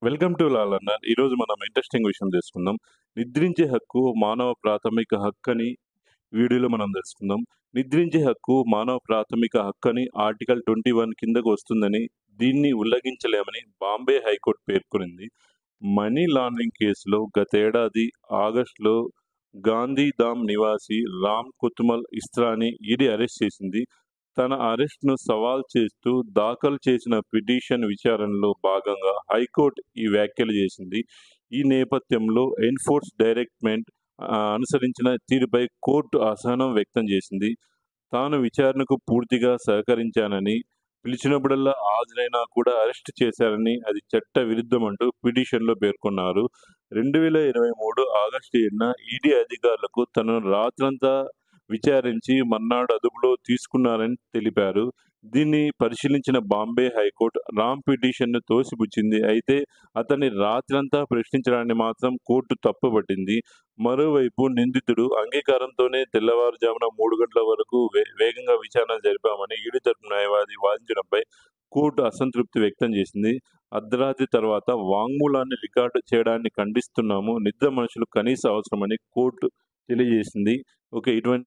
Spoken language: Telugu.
Welcome to లాలన్న. ఈరోజు మనం ఇంట్రెస్టింగ్ విషయం తెలుసుకుందాం. నిద్రించే హక్కు మానవ ప్రాథమిక హక్కని వీడియోలో మనం తెలుసుకుందాం. నిద్రించే హక్కు మానవ ప్రాథమిక హక్కని ఆర్టికల్ 21 కిందకు వస్తుందని, దీన్ని ఉల్లంఘించలేమని బాంబే హైకోర్టు పేర్కొనింది. మనీ లాండరింగ్ కేసులో గతేడాది ఆగస్టులో గాంధీధామ్ నివాసి రామ్ కుత్మల్ ఇస్రాని ఈడీ అరెస్ట్ చేసింది. తన అరెస్ట్‌ను సవాల్ చేస్తూ దాఖలు చేసిన పిటిషన్ విచారణలో భాగంగా హైకోర్టు ఈ వ్యాఖ్యలు చేసింది. ఈ నేపథ్యంలో ఎన్ఫోర్స్ డైరెక్టరేట్ అనుసరించిన తీరుపై కోర్టు అసహనం వ్యక్తం చేసింది. తాను విచారణకు పూర్తిగా సహకరించానని, పిలిచినప్పుడల్లా హాజరైనా కూడా అరెస్టు చేశారని, అది చట్ట విరుద్ధమంటూ పిటిషన్‌లో పేర్కొన్నారు. 2023 ఆగస్టు 7న ఈడీ అధికారులకు తనను రాత్రంతా విచారించి మర్నాడు అదుపులో తీసుకున్నారని తెలిపారు. దీన్ని పరిశీలించిన బాంబే హైకోర్టు రామ్ పిటిషన్‌ను తోసిపుచ్చింది. అయితే అతన్ని రాత్రంతా ప్రశ్నించడాన్ని మాత్రం కోర్టు తప్పుపట్టింది. మరోవైపు నిందితుడు అంగీకారంతోనే తెల్లవారుజామున 3 గంటల వరకు వేగంగా విచారణ జరిపామని ఈడీ తరపు న్యాయవాది వాదించడంపై కోర్టు అసంతృప్తి వ్యక్తం చేసింది. అర్ధరాత్రి తర్వాత వాంగ్మూలాన్ని రికార్డు చేయడాన్ని ఖండిస్తున్నాము. నిద్ర మనుషులకు కనీస అవసరమని కోర్టు తెలియజేసింది. ఓకే. ఇటువంటి